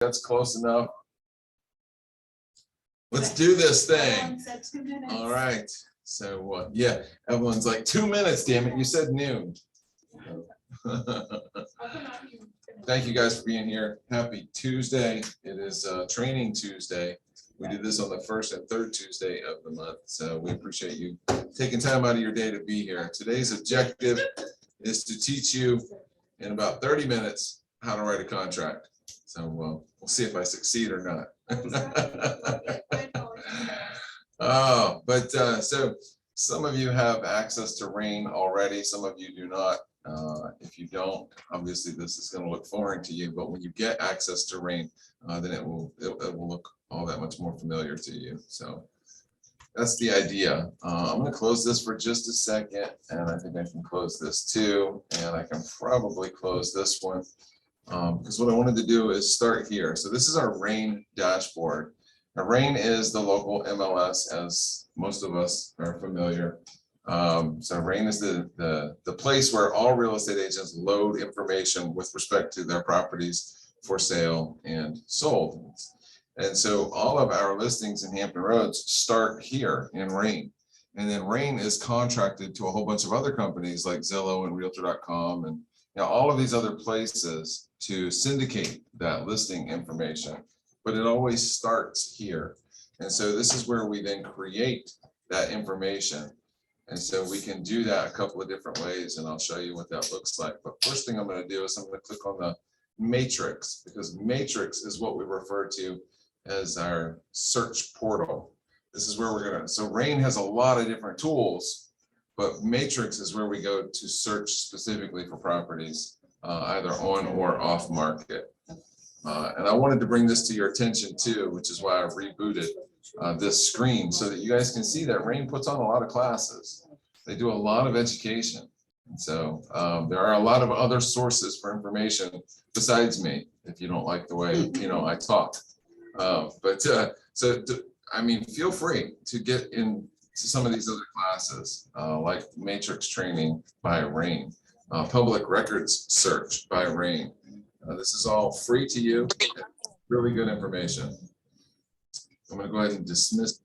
That's close enough. Let's do this thing. All right. So yeah, everyone's like 2 minutes, damn it. You said noon. Thank you guys for being here. Happy Tuesday. It is training Tuesday. We do this on the first and third Tuesday of the month. So we appreciate you taking time out of your day to be here. Today's objective is to teach you in about 30 minutes how to write a contract. So we'll see if I succeed or not. Oh, but so some of you have access to RAIN already. Some of you do not. If you don't, obviously this is going to look foreign to you. But when you get access to RAIN, then it will look all that much more familiar to you. So that's the idea. I'm going to close this for just a second, and I think I can close this too, and I can probably close this one because what I wanted to do is start here. So this is our RAIN dashboard. Now, RAIN is the local MLS, as most of us are familiar. So RAIN is the place where all real estate agents load information with respect to their properties for sale and sold. And so all of our listings in Hampton Roads start here in RAIN. And then RAIN is contracted to a whole bunch of other companies like Zillow and Realtor.com and all of these other places to syndicate that listing information. But it always starts here. And so this is where we then create that information. And so we can do that a couple of different ways, and I'll show you what that looks like. But first thing I'm going to do is I'm going to click on the matrix, because matrix is what we refer to as our search portal. This is where we're going to, so RAIN has a lot of different tools, but matrix is where we go to search specifically for properties, either on or off market. And I wanted to bring this to your attention too, which is why I rebooted this screen so that you guys can see that RAIN puts on a lot of classes. They do a lot of education. And so there are a lot of other sources for information besides me, if you don't like the way, I talk. I mean, feel free to get into some of these other classes, like matrix training by RAIN, public records search by RAIN. This is all free to you, really good information. I'm going to go ahead and dismiss.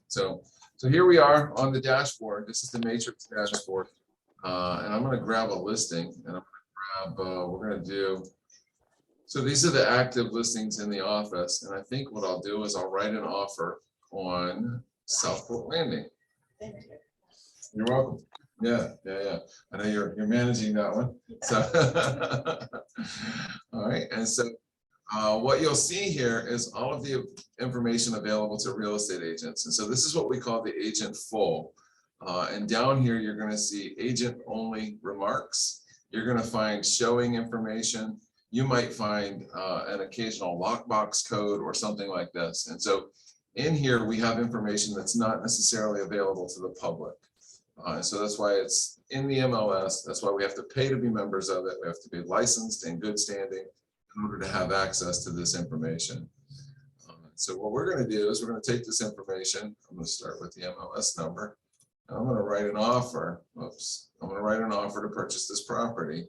So here we are on the dashboard. This is the matrix dashboard. And I'm going to grab a listing, and I'm going to grab, we're going to do, so these are the active listings in the office. And I think what I'll do is I'll write an offer on Southport Landing. Thank you. You're welcome. Yeah. I know you're managing that one. So, all right. And so what you'll see here is all of the information available to real estate agents. And so this is what we call the agent full. And down here, you're going to see agent only remarks. You're going to find showing information. You might find an occasional lockbox code or something like this. And so in here, we have information that's not necessarily available to the public. So that's why it's in the MLS. That's why we have to pay to be members of it. We have to be licensed in good standing in order to have access to this information. So what we're going to do is we're going to take this information. I'm going to start with the MLS number. I'm going to write an offer. Oops. I'm going to write an offer to purchase this property.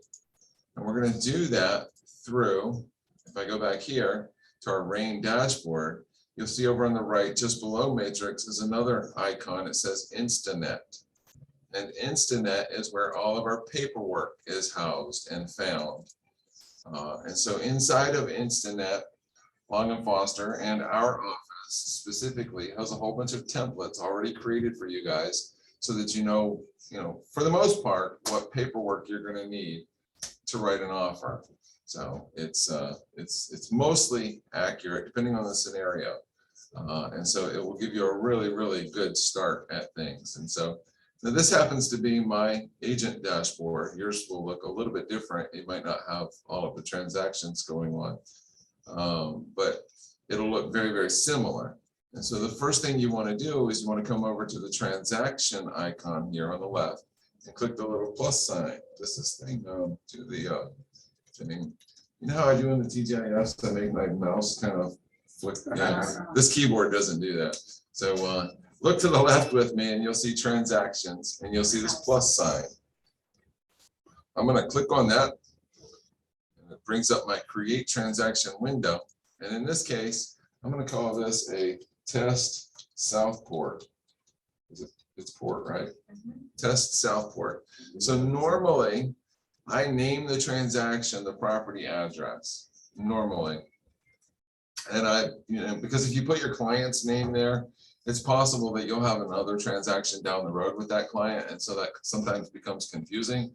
And we're going to do that through, if I go back here to our RAIN dashboard, you'll see over on the right, just below matrix, is another icon. It says Instanet. And Instanet is where all of our paperwork is housed and found. And so inside of Instanet, Long & Foster and our office specifically has a whole bunch of templates already created for you guys so that you know, for the most part, what paperwork you're going to need to write an offer. So it's mostly accurate depending on the scenario. And so it will give you a really, really good start at things. And so now this happens to be my agent dashboard. Yours will look a little bit different. You might not have all of the transactions going on, but it'll look very, very similar. And so the first thing you want to do is you want to come over to the transaction icon here on the left and click the little plus sign. This thing to the thing. You know how I do in the TGIS? I make my mouse kind of flick. Yeah, this keyboard doesn't do that. So look to the left with me and you'll see transactions and you'll see this plus sign. I'm going to click on that. And brings up my create transaction window. And in this case, I'm going to call this a test Southport. It's port, right? Test Southport. So normally I name the transaction the property address normally. And because if you put your client's name there, it's possible that you'll have another transaction down the road with that client. And so that sometimes becomes confusing.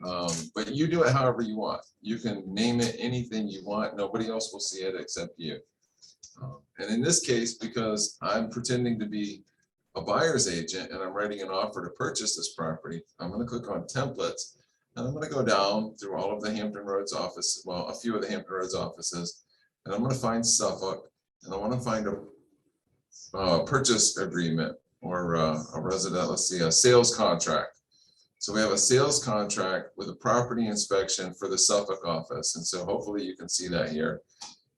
But you do it however you want. You can name it anything you want. Nobody else will see it except you. And in this case, because I'm pretending to be a buyer's agent and I'm writing an offer to purchase this property, I'm going to click on templates and I'm going to go down through all of the Hampton Roads office, well, a few of the Hampton Roads offices, and I'm going to find Suffolk, and I want to find a purchase agreement or a resident, let's see, a sales contract. So we have a sales contract with a property inspection for the Suffolk office. And so hopefully you can see that here.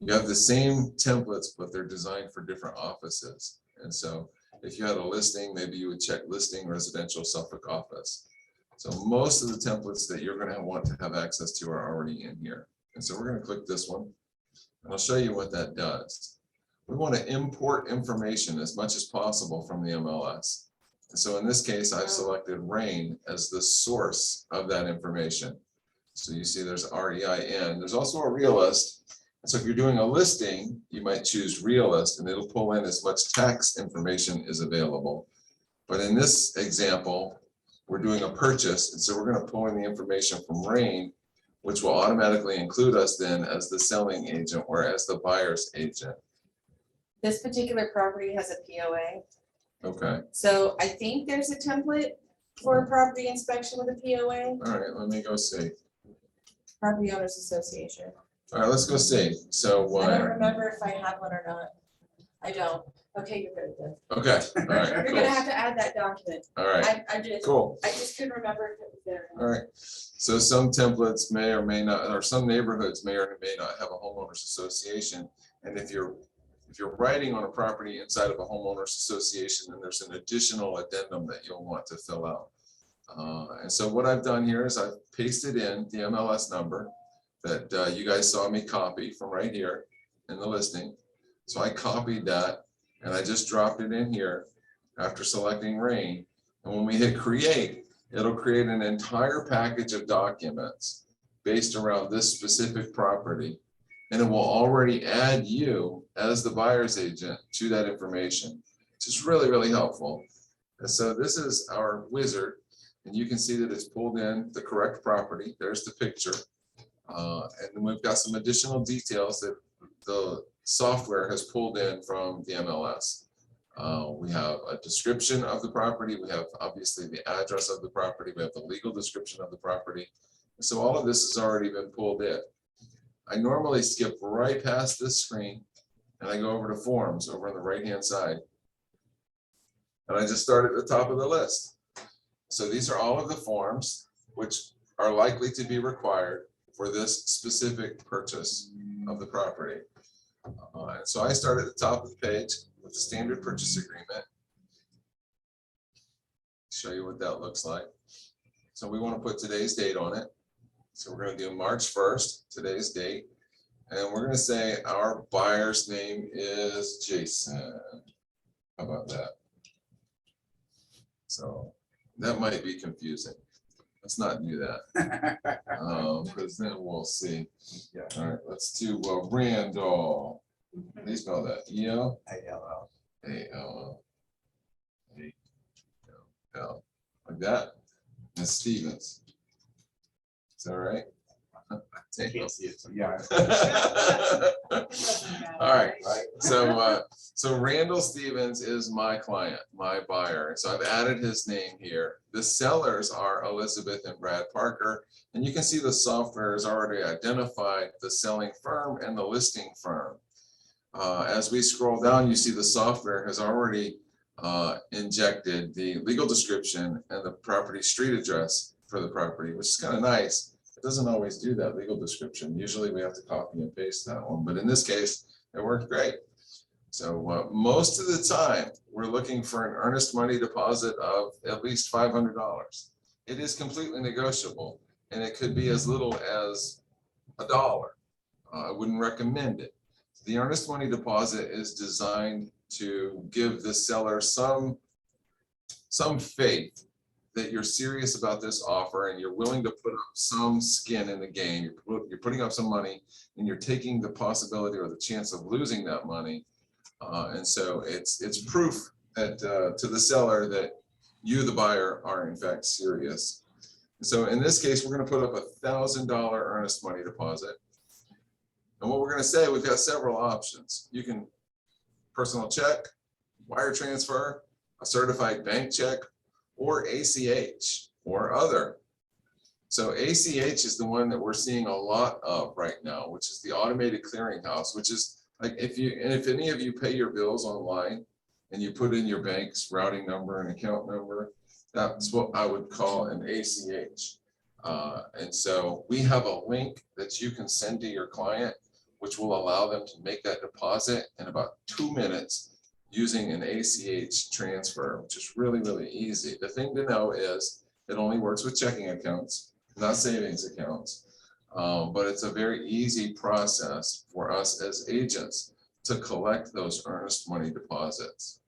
You have the same templates, but they're designed for different offices. And so if you had a listing, maybe you would check listing residential Suffolk office. So most of the templates that you're going to want to have access to are already in here. And so we're going to click this one. And I'll show you what that does. We want to import information as much as possible from the MLS. And so in this case, I've selected RAIN as the source of that information. So you see there's REIN. There's also a realist. And so if you're doing a listing, you might choose realist and it'll pull in as much tax information as available. But in this example, we're doing a purchase. And so we're going to pull in the information from RAIN, which will automatically include us then as the selling agent or as the buyer's agent. This particular property has a POA. Okay. So I think there's a template for a property inspection with a POA. All right, let me go see. Property Owners Association. All right, let's go see. So I don't remember if I have one or not. I don't. Okay, you're good then. okay, all right, You're cool. gonna have to add that document. All right, I just cool. couldn't remember if it was there. All right. So some templates may or may not, or some neighborhoods may or may not have a homeowners association. And if you're writing on a property inside of a homeowners association, then there's an additional addendum that you'll want to fill out. And so what I've done here is I've pasted in the MLS number that you guys saw me copy from right here in the listing. So I copied that and I just dropped it in here after selecting RAIN. And when we hit create, it'll create an entire package of documents based around this specific property. And it will already add you as the buyer's agent to that information, which is really, really helpful. And so this is our wizard, and you can see that it's pulled in the correct property. There's the picture. And then we've got some additional details that the software has pulled in from the MLS. We have a description of the property. We have obviously the address of the property. We have the legal description of the property. And so all of this has already been pulled in. I normally skip right past this screen and I go over to forms over on the right-hand side. And I just start at the top of the list. So these are all of the forms which are likely to be required for this specific purchase of the property. And so I start at the top of the page with the standard purchase agreement. Show you what that looks like. So we want to put today's date on it. So we're going to do March 1st, today's date. And we're going to say our buyer's name is Jason. How about that? So that might be confusing. Let's not do that. Because then we'll see. Yeah. All right, let's do Randall. How do you spell that? E-L? A-L-L. A-L-L. A-L-L. Like that. And Stevens. Is that right? I can't see it, so yeah. All right. So Randall Stevens is my client, my buyer. So I've added his name here. The sellers are Elizabeth and Brad Parker. And you can see the software has already identified the selling firm and the listing firm. As we scroll down, you see the software has already injected the legal description and the property street address for the property, which is kind of nice. It doesn't always do that legal description. Usually we have to copy and paste that one, but in this case, it worked great. So most of the time, we're looking for an earnest money deposit of at least $500. It is completely negotiable, and it could be as little as $1. I wouldn't recommend it. The earnest money deposit is designed to give the seller some faith that you're serious about this offer and you're willing to put up some skin in the game. You're putting up some money and you're taking the possibility or the chance of losing that money. And so it's proof that to the seller that you, the buyer, are in fact serious. So in this case, we're going to put up $1,000 earnest money deposit. And what we're going to say, we've got several options. You can personal check, wire transfer, a certified bank check, or ACH or other. So ACH is the one that we're seeing a lot of right now, which is the automated clearinghouse, which is like if any of you pay your bills online and you put in your bank's routing number and account number, that's what I would call an ACH. And so we have a link that you can send to your client, which will allow them to make that deposit in about 2 minutes using an ACH transfer, which is really, really easy. The thing to know is it only works with checking accounts, not savings accounts. But it's a very easy process for us as agents to collect those earnest money deposits.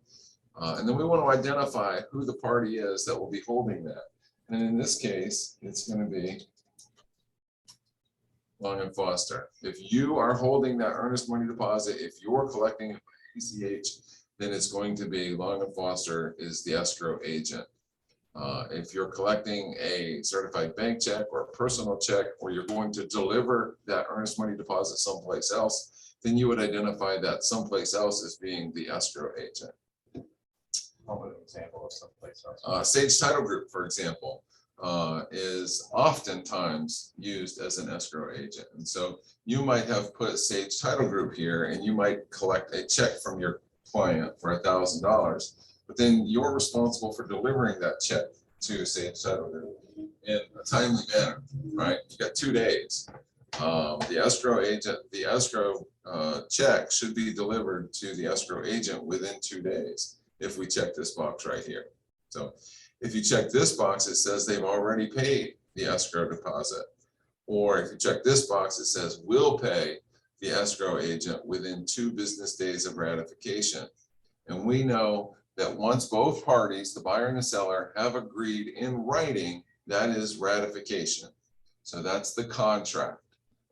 And then we want to identify who the party is that will be holding that. And in this case, it's going to be Long and Foster. If you are holding that earnest money deposit, if you're collecting it by ACH, then it's going to be Long and Foster is the escrow agent. If you're collecting a certified bank check or a personal check, or you're going to deliver that earnest money deposit someplace else, then you would identify that someplace else as being the escrow agent. I'll give an example of someplace else. Sage Title Group, for example, is oftentimes used as an escrow agent. And so you might have put Sage Title Group here and you might collect a check from your client for $1,000, but then you're responsible for delivering that check to Sage Title Group in a timely manner, right? You got 2 days. The escrow agent, the escrow check should be delivered to the escrow agent within 2 days if we check this box right here. So if you check this box, it says they've already paid the escrow deposit. Or if you check this box, it says will pay the escrow agent within 2 business days of ratification. And we know that once both parties, the buyer and the seller, have agreed in writing, that is ratification. So that's the contract.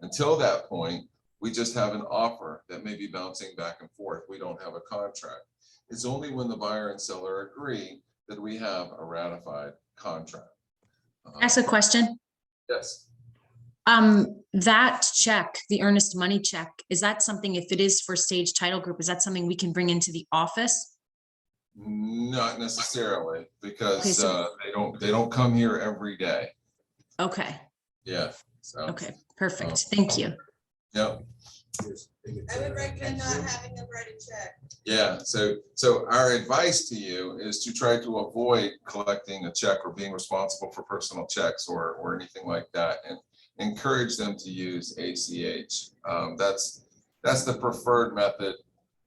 Until that point, we just have an offer that may be bouncing back and forth. We don't have a contract. It's only when the buyer and seller agree that we have a ratified contract. Ask a question. Yes. That check, the earnest money check, is that something, if it is for Sage Title Group, is that something we can bring into the office? Not necessarily, because Okay, so- they don't come here every day. Okay, Yeah. So okay, perfect. Thank you. yeah. I would recommend not having them write a check. Yeah, so our advice to you is to try to avoid collecting a check or being responsible for personal checks or anything like that, and encourage them to use ACH. That's the preferred method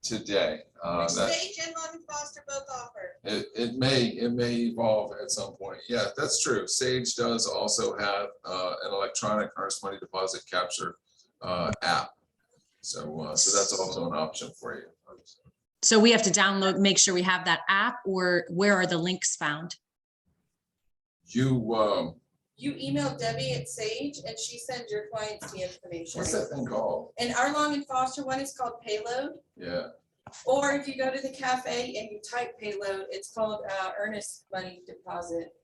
today. Which Sage and Long and Foster both offer. It may evolve at some point. Yeah, that's true. Sage does also have an electronic earnest money deposit capture app. So that's also an option for you. So we have to download, make sure we have that app, or where are the links found? You You email Debbie at Sage and she sends your clients the information. what's that thing called? And our Long and Foster one is called Payload. Yeah. Or if you go to the cafe and you type Payload, it's called earnest money deposit.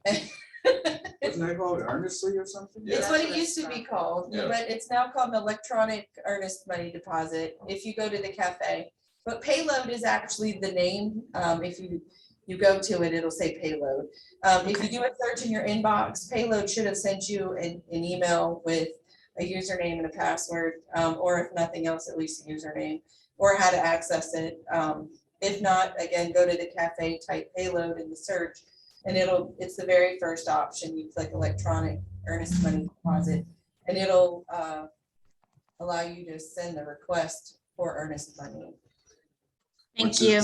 Wasn't that called earnestly or something? Yeah. It's what it used to be called, Yeah. but it's now called an electronic earnest money deposit if you go to the cafe. But Payload is actually the name. If you go to it, it'll say Payload. If you do a search in your inbox, Payload should have sent you an email with a username and a password, or if nothing else, at least a username, or how to access it. If not, again, go to the cafe, type Payload in the search, and it's the very first option. You click electronic earnest money deposit, and it'll allow you to send the request for earnest money. Thank you.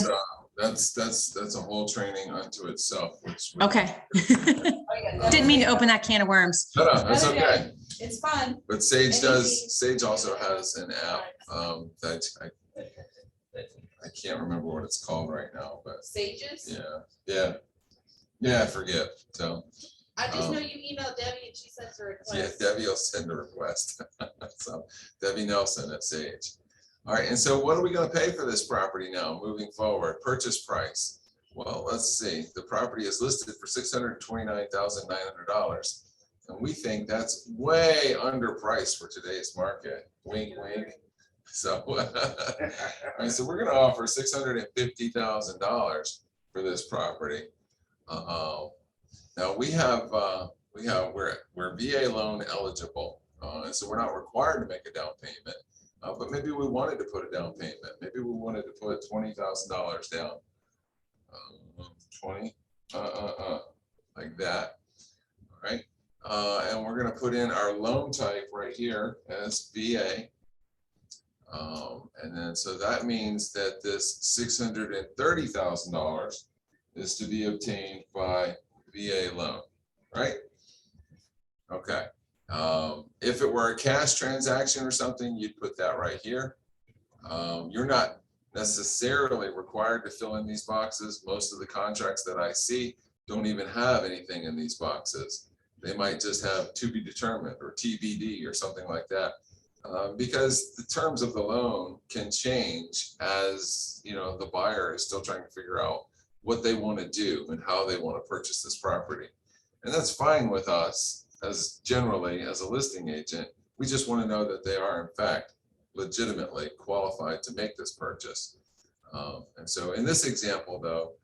That's a whole training unto itself, which. Okay. Oh, yeah, Didn't mean to open that can of worms. No, that's That's okay. okay. It's fun. But Sage Anything- Sage also has an app, that I can't remember what it's called right now, but Sages? yeah, I forget, so. I just know you emailed Debbie and she sends her Yeah, request. Debbie will send a request. So Debbie Nelson at Sage. All right, and so what are we gonna pay for this property now, moving forward? Purchase price. Well, let's see, the property is listed for $629,900. And we think that's way underpriced for today's market. Wink, wink. So, all right, so we're gonna offer $650,000 for this property. Now we're VA loan eligible, and so we're not required to make a down payment. But maybe we wanted to put a down payment. Maybe we wanted to put $20,000 down. 20, like that. All right, and we're gonna put in our loan type right here as VA. And then so that means that this $630,000 is to be obtained by VA loan, right? Okay. If it were a cash transaction or something, you'd put that right here. You're not necessarily required to fill in these boxes. Most of the contracts that I see don't even have anything in these boxes. They might just have to be determined or TBD or something like that. Because the terms of the loan can change as, you know, the buyer is still trying to figure out what they want to do and how they want to purchase this property. And that's fine with us as generally as a listing agent. We just want to know that they are in fact legitimately qualified to make this purchase. And so in this example though,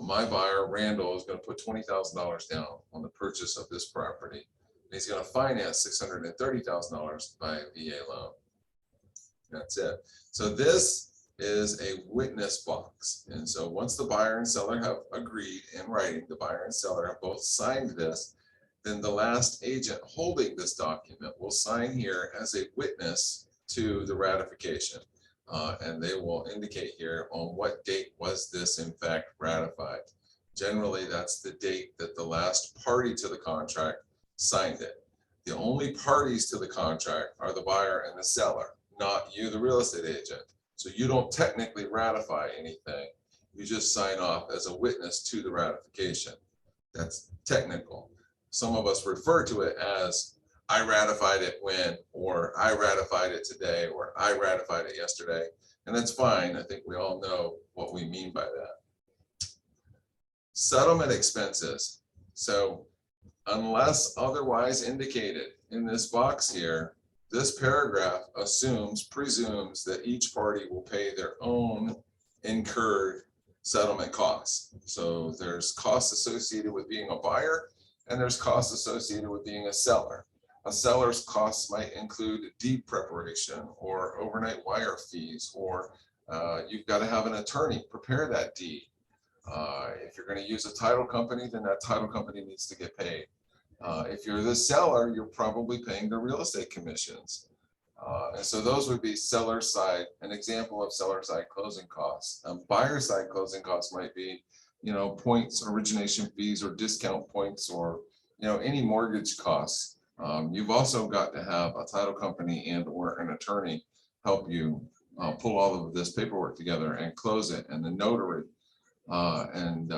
my buyer, Randall, is going to put $20,000 down on the purchase of this property. He's going to finance $630,000 by a VA loan. That's it. So this is a witness box. And so once the buyer and seller have agreed in writing, the buyer and seller have both signed this, then the last agent holding this document will sign here as a witness to the ratification. And they will indicate here on what date was this in fact ratified. Generally, that's the date that the last party to the contract signed it. The only parties to the contract are the buyer and the seller, not you, the real estate agent. So you don't technically ratify anything. You just sign off as a witness to the ratification. That's technical. Some of us refer to it as I ratified it when, or I ratified it today, or I ratified it yesterday. And that's fine. I think we all know what we mean by that. Settlement expenses. So unless otherwise indicated in this box here, this paragraph presumes that each party will pay their own incurred settlement costs. So there's costs associated with being a buyer and there's costs associated with being a seller. A seller's costs might include deed preparation or overnight wire fees, or you've got to have an attorney prepare that deed. If you're going to use a title company, then that title company needs to get paid. If you're the seller, you're probably paying the real estate commissions. And so those would be seller side, an example of seller side closing costs. Buyer side closing costs might be, you know, points, origination fees or discount points, or, you know, any mortgage costs. You've also got to have a title company and or an attorney help you pull all of this paperwork together and close it, and the notary and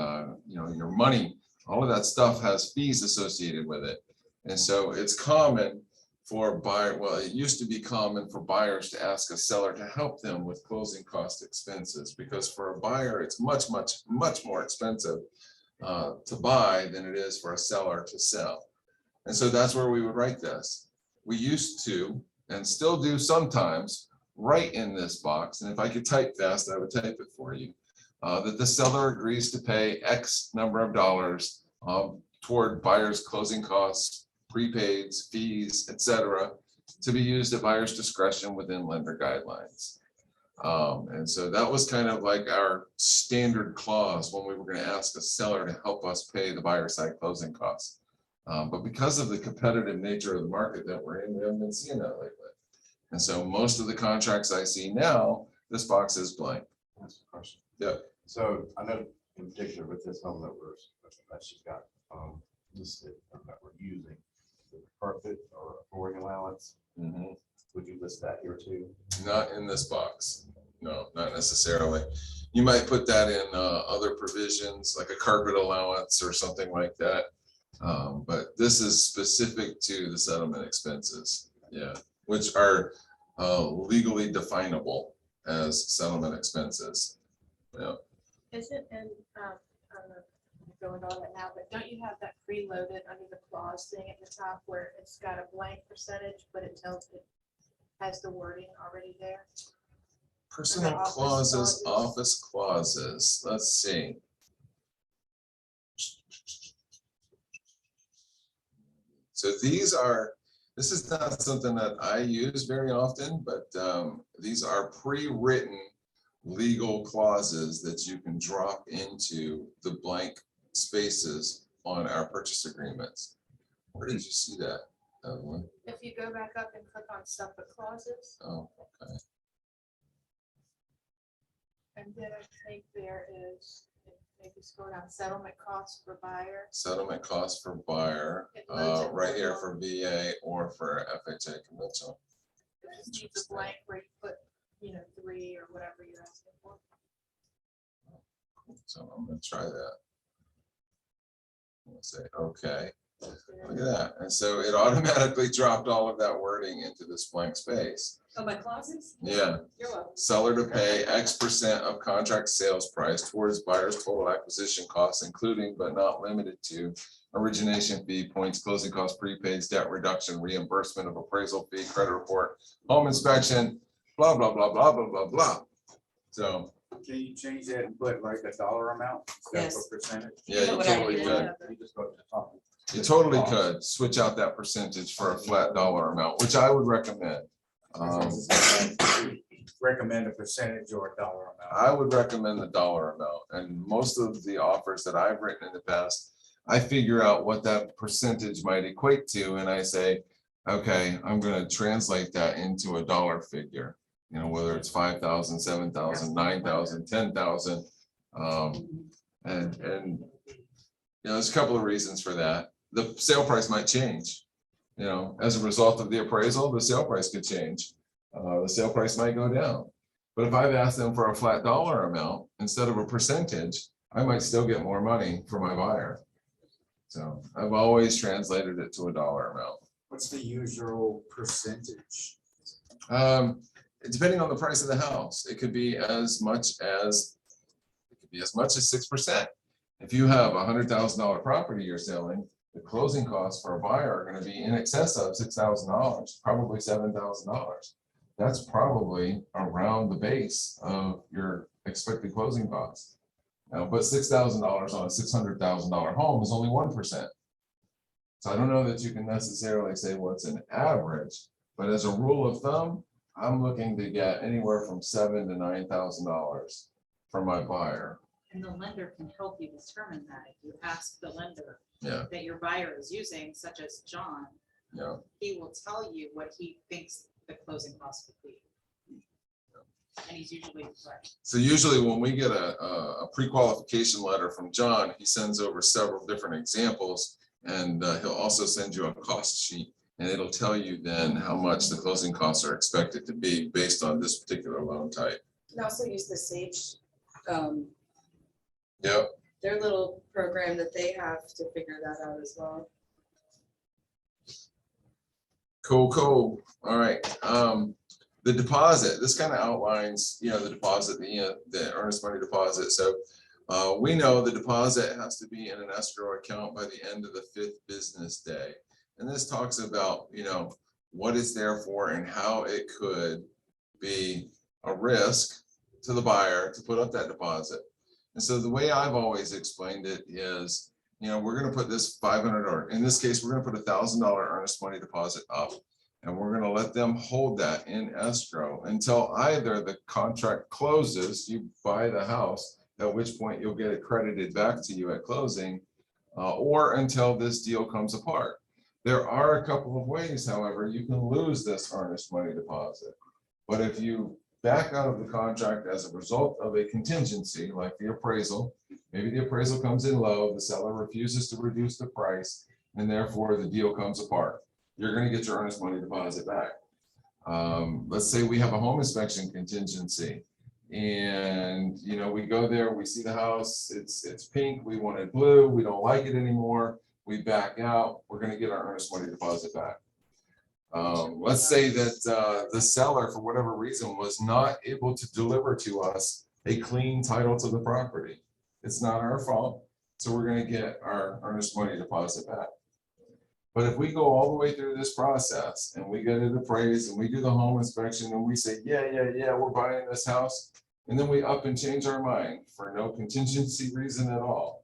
you know, your money. All of that stuff has fees associated with it. And so it's common for it used to be common for buyers to ask a seller to help them with closing cost expenses, because for a buyer, it's much more expensive to buy than it is for a seller to sell. And so that's where we would write this. We used to, and still do sometimes, write in this box, and if I could type fast, I would type it for you. That the seller agrees to pay X number of dollars toward buyer's closing costs, prepaids, fees, etc., to be used at buyer's discretion within lender guidelines. And so that was kind of like our standard clause when we were going to ask a seller to help us pay the buyer side closing costs. But because of the competitive nature of the market that we're in, we haven't been seeing that lately. And so most of the contracts I see now, this box is blank. That's a question. Yeah. So I know in particular with this home that she's got listed that we're using, the carpet or flooring allowance, Mhm. would you list that here too? Not in this box. No, not necessarily. You might put that in other provisions, like a carpet allowance or something like that. But this is specific to the settlement expenses, yeah, which are legally definable as settlement expenses. Yeah, Isn't in, I don't know, if I'm going on it now, but don't you have that preloaded under the clause thing at the top where it's got a blank percentage, but it has the wording already there? personal office clauses, clauses. office clauses, let's see. So this is not something that I use very often, but these are pre-written legal clauses that you can drop into the blank spaces on our purchase agreements. Where did you see that, Evelyn? If you go back up and click on Suffolk clauses, Oh, okay. and then I think there is, maybe scroll down, settlement costs for buyer. Settlement costs for buyer, It loads it right here for for VA or for FHA conventional. It just needs a blank where you put, 3 or whatever you're asking for. So I'm gonna try that. I'll say, okay, look at that. And so it automatically dropped all of that wording into this blank space. Oh, my clauses? Yeah, You're welcome. seller to pay X% of contract sales price towards buyer's total acquisition costs, including but not limited to origination fee, points, closing costs, prepaids, debt reduction, reimbursement of appraisal fee, credit report, home inspection, blah, blah, blah, blah, blah, blah, blah. So, Can you change that and put like a dollar amount instead of Yes. a percentage? yeah, you Whatever totally you could. You just go to the top. You totally could switch out that percentage for a flat dollar amount, which I would recommend. Recommend a percentage or a dollar amount. I would recommend the dollar amount, and most of the offers that I've written in the past, I figure out what that percentage might equate to, and I say, okay, I'm gonna translate that into a dollar figure. You know, whether it's 5,000, 7,000, 9,000, 10,000. And there's a couple of reasons for that. The sale price might change. You know, as a result of the appraisal, the sale price could change. The sale price might go down. But if I've asked them for a flat dollar amount instead of a percentage, I might still get more money for my buyer. So I've always translated it to a dollar amount. What's the usual percentage? Depending on the price of the house, it could be as much as 6%. If you have $100,000 property you're selling, the closing costs for a buyer are going to be in excess of $6,000, probably $7,000. That's probably around the base of your expected closing costs. Now, but $6,000 on a $600,000 home is only 1%. So I don't know that you can necessarily say what's an average, but as a rule of thumb, I'm looking to get anywhere from $7,000 to $9,000 from my buyer. And the lender can help you determine that. If you ask the lender Yeah, that your buyer is using, such as John, yeah. he will tell you what he thinks the closing costs would be. And he's usually right. So usually when we get a pre-qualification letter from John, he sends over several different examples, and he'll also send you a cost sheet, and it'll tell you then how much the closing costs are expected to be based on this particular loan type. You can also use the Sage, Yep. their little program that they have to figure that out as well. Cool, cool. All right. The deposit, this kind of outlines, the deposit, the earnest money deposit. So we know the deposit has to be in an escrow account by the end of the 5th business day. And this talks about, what it's there for and how it could be a risk to the buyer to put up that deposit. And so the way I've always explained it is, we're going to put this $500, or in this case, we're going to put $1,000 earnest money deposit up, and we're going to let them hold that in escrow until either the contract closes, you buy the house, at which point you'll get it credited back to you at closing, or until this deal comes apart. There are a couple of ways, however, you can lose this earnest money deposit. But if you back out of the contract as a result of a contingency, like the appraisal. Maybe the appraisal comes in low, the seller refuses to reduce the price, and therefore the deal comes apart. You're gonna get your earnest money deposit back. Let's say we have a home inspection contingency. And, you know, we go there, we see the house, it's pink, we wanted blue, we don't like it anymore, we back out, we're gonna get our earnest money deposit back. Let's say that the seller, for whatever reason, was not able to deliver to us a clean title to the property. It's not our fault, so we're gonna get our earnest money deposit back. But if we go all the way through this process and we get it appraised and we do the home inspection and we say, yeah, we're buying this house, and then we up and change our mind for no contingency reason at all,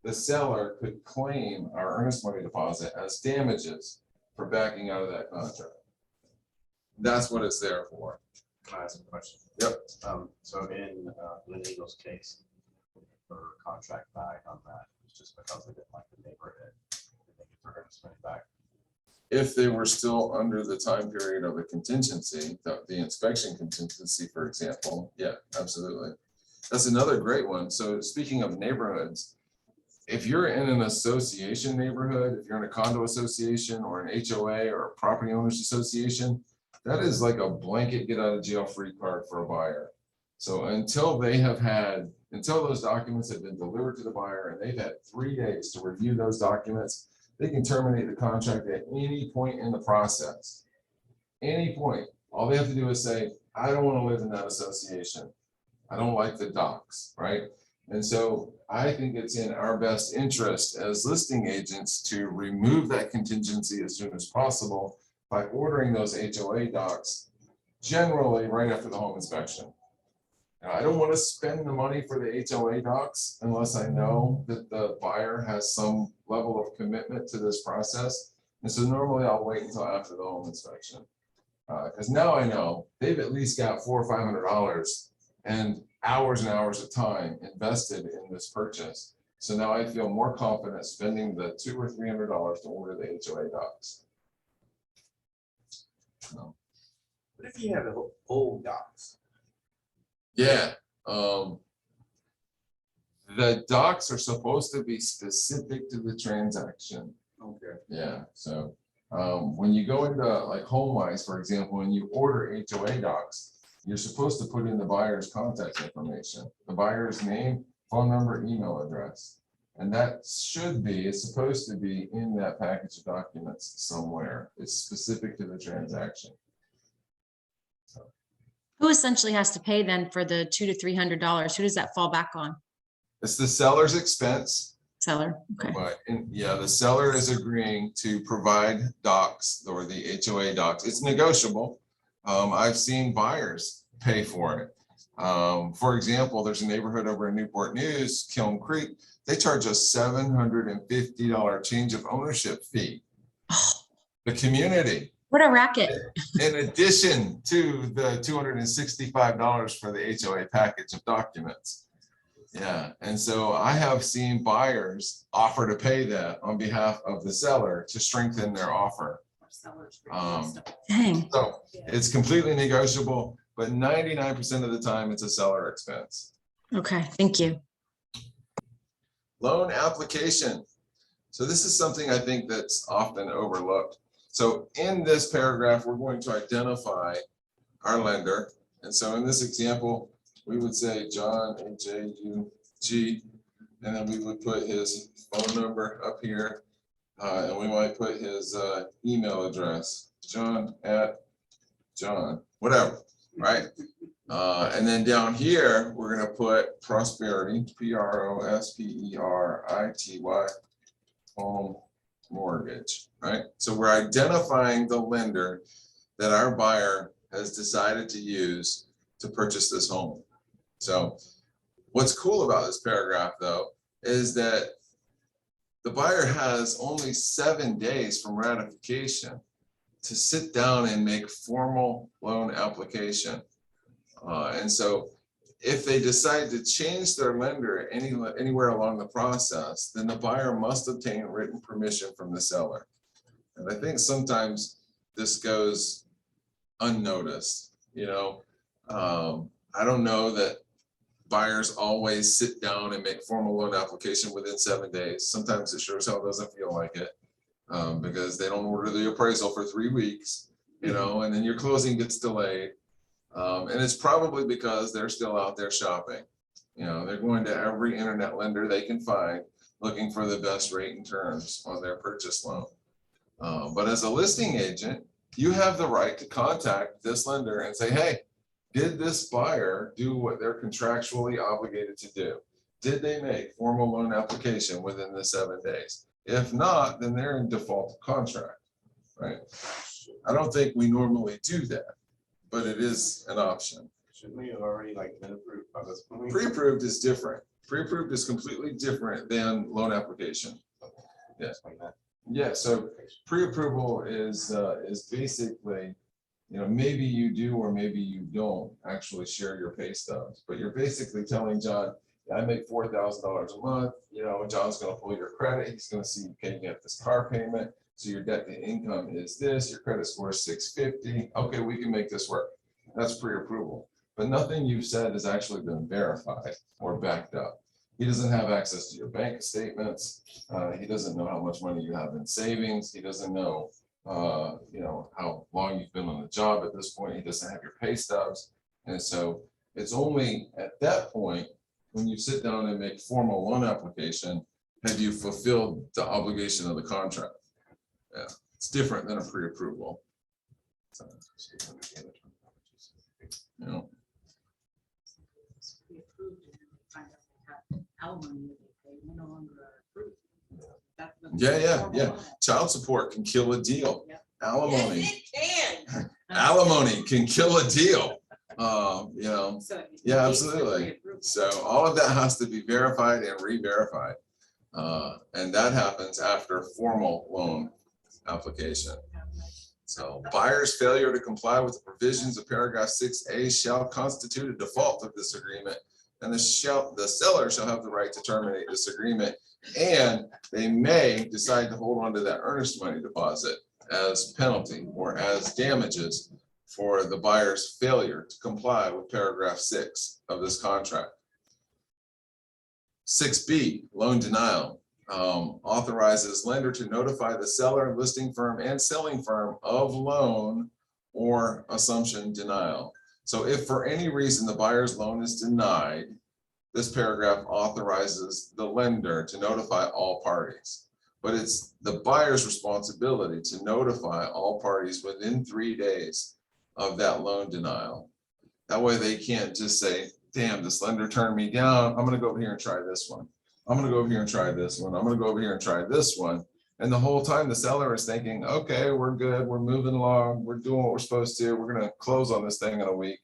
the seller could claim our earnest money deposit as damages for backing out of that contract. That's what it's there for. Can I ask a question? Yep. So in Lynn Eagle's case, her contract back on that, it's just because they didn't like the neighborhood. They get their earnest money back. If they were still under the time period of a contingency, the inspection contingency, for example, yeah, absolutely. That's another great one. So speaking of neighborhoods, if you're in an association neighborhood, if you're in a condo association or an HOA or a property owners association, that is like a blanket get out of jail free card for a buyer. So until those documents have been delivered to the buyer and they've had 3 days to review those documents, they can terminate the contract at any point in the process. Any point. All they have to do is say, I don't want to live in that association. I don't like the docs, right? And so I think it's in our best interest as listing agents to remove that contingency as soon as possible by ordering those HOA docs generally right after the home inspection. Now, I don't want to spend the money for the HOA docs unless I know that the buyer has some level of commitment to this process. And so normally I'll wait until after the home inspection. Because now I know they've at least got $400 or $500 and hours of time invested in this purchase. So now I feel more confident spending the $200 or $300 to order the HOA docs. What if you have the old docs? Yeah, the docs are supposed to be specific to the transaction. Okay. Yeah, so when you go into like HomeWise, for example, and you order HOA docs, you're supposed to put in the buyer's contact information, the buyer's name, phone number, email address. And that it's supposed to be in that package of documents somewhere. It's specific to the transaction. Who essentially has to pay then for the $200 to $300? Who does that fall back on? It's the seller's expense. Seller, okay. But the seller is agreeing to provide docs or the HOA docs. It's negotiable. I've seen buyers pay for it. For example, there's a neighborhood over in Newport News, Kiln Creek. They charge a $750 change of ownership fee. The community. What a racket. In addition to the $265 for the HOA package of documents. Yeah, and so I have seen buyers offer to pay that on behalf of the seller to strengthen their offer. Dang. So it's completely negotiable, but 99% of the time it's a seller expense. Okay, thank you. Loan application. So this is something I think that's often overlooked. So in this paragraph, we're going to identify our lender. And so in this example, we would say John, H-A-U-G, and then we would put his phone number up here. And we might put his email address, John, whatever, right? And then down here, we're gonna put Prosperity, Prosperity, home mortgage, right? So we're identifying the lender that our buyer has decided to use to purchase this home. So what's cool about this paragraph though, is that the buyer has only 7 days from ratification to sit down and make formal loan application. And so if they decide to change their lender anywhere along the process, then the buyer must obtain written permission from the seller. And I think sometimes this goes unnoticed, you know. I don't know that buyers always sit down and make formal loan application within 7 days. Sometimes it sure as hell doesn't feel like it, because they don't order the appraisal for 3 weeks, you know, and then your closing gets delayed. And it's probably because they're still out there shopping. You know, they're going to every internet lender they can find, looking for the best rate and terms on their purchase loan. But as a listing agent, you have the right to contact this lender and say, hey, did this buyer do what they're contractually obligated to do? Did they make formal loan application within the 7 days? If not, then they're in default contract, right? I don't think we normally do that, but it is an option. Shouldn't we have already like been approved by this point? Pre-approved is different. Pre-approved is completely different than loan application. Yeah. Explain that. Yeah, so pre-approval is basically, you know, maybe you do or maybe you don't actually share your pay stubs, but you're basically telling John, I make $4,000 a month, you know, John's gonna pull your credit, he's gonna see, okay, you have this car payment, so your debt to income is this, your credit score is 650, okay, we can make this work. That's pre-approval, but nothing you've said has actually been verified or backed up. He doesn't have access to your bank statements. He doesn't know how much money you have in savings. He doesn't know, you know, how long you've been on the job at this point. He doesn't have your pay stubs. And so it's only at that point, when you sit down and make formal loan application, have you fulfilled the obligation of the contract. Yeah, it's different than a pre-approval. So, you know. We approved it, and we find out they have alimony that they pay, we no longer are approved. That's the Yeah. formal loan. Child support can kill a deal. Yep. Alimony, Yes, it can. alimony can kill a deal. You know, So it yeah, needs to be absolutely. approved. So all of that has to be verified and re-verified. And that happens after formal loan application. So buyer's failure to comply with the provisions of paragraph 6A shall constitute a default of this agreement, and the seller shall have the right to terminate this agreement, and they may decide to hold on to that earnest money deposit as penalty or as damages for the buyer's failure to comply with paragraph 6 of this contract. 6B, loan denial, authorizes lender to notify the seller, listing firm, and selling firm of loan or assumption denial. So if for any reason the buyer's loan is denied, this paragraph authorizes the lender to notify all parties. But it's the buyer's responsibility to notify all parties within 3 days of that loan denial. That way they can't just say, damn, this lender turned me down, I'm gonna go over here and try this one. I'm gonna go over here and try this one. I'm gonna go over here and try this one. And the whole time the seller is thinking, okay, we're good, we're moving along, we're doing what we're supposed to, we're gonna close on this thing in a week.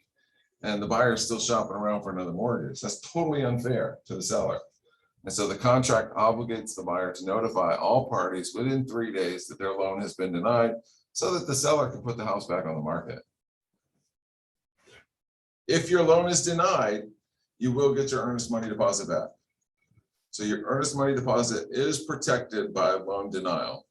And the buyer is still shopping around for another mortgage. That's totally unfair to the seller. And so the contract obligates the buyer to notify all parties within 3 days that their loan has been denied, so that the seller can put the house back on the market. If your loan is denied, you will get your earnest money deposit back. So your earnest money deposit is protected by loan denial.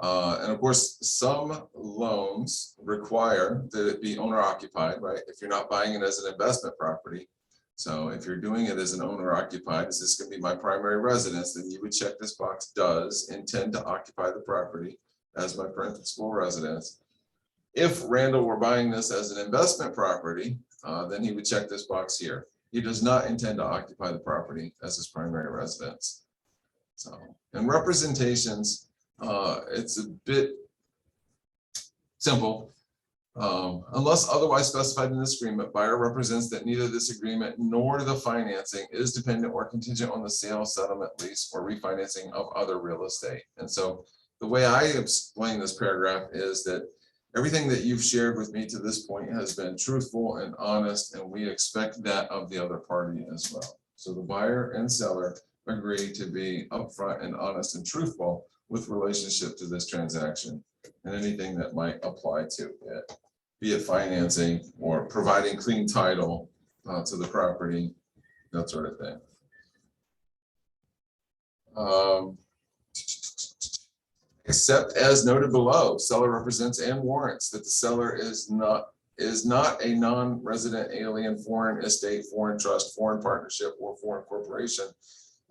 And of course, some loans require that it be owner occupied, right? If you're not buying it as an investment property. So if you're doing it as an owner occupied, is this going to be my primary residence? Then you would check this box, does intend to occupy the property as my principal residence. If Randall were buying this as an investment property, then he would check this box here. He does not intend to occupy the property as his primary residence. So, and representations, it's a bit simple. Unless otherwise specified in this agreement, buyer represents that neither this agreement nor the financing is dependent or contingent on the sale, settlement, lease, or refinancing of other real estate. And so the way I explain this paragraph is that everything that you've shared with me to this point has been truthful and honest, and we expect that of the other party as well. So the buyer and seller agree to be upfront and honest and truthful with relationship to this transaction and anything that might apply to it, be it financing or providing clean title to the property, that sort of thing. except as noted below, seller represents and warrants that the seller is not a non-resident alien, foreign estate, foreign trust, foreign partnership, or foreign corporation,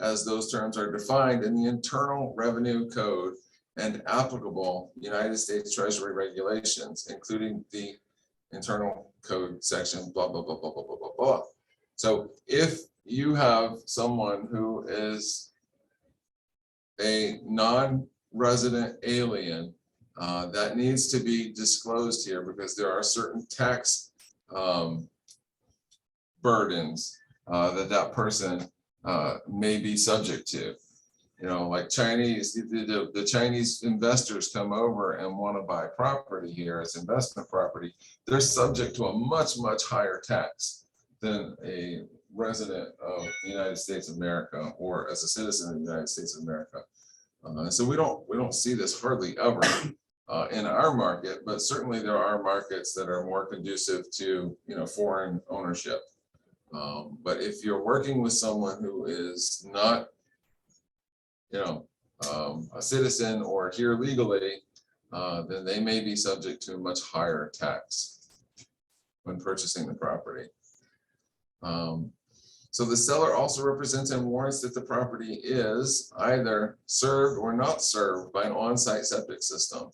as those terms are defined in the Internal Revenue Code and applicable United States Treasury regulations, including the Internal Code section, blah, blah, blah, blah, blah, blah, blah, blah. So if you have someone who is a non-resident alien, that needs to be disclosed here because there are certain tax burdens that person may be subject to. You know, like Chinese, the Chinese investors come over and want to buy property here as investment property. They're subject to a much, much higher tax than a resident of the United States of America or as a citizen of the United States of America. So we don't see this hardly ever in our market, but certainly there are markets that are more conducive to, you know, foreign ownership. But if you're working with someone who is not, you know, a citizen or here legally, then they may be subject to a much higher tax when purchasing the property. So the seller also represents and warrants that the property is either served or not served by an on-site septic system.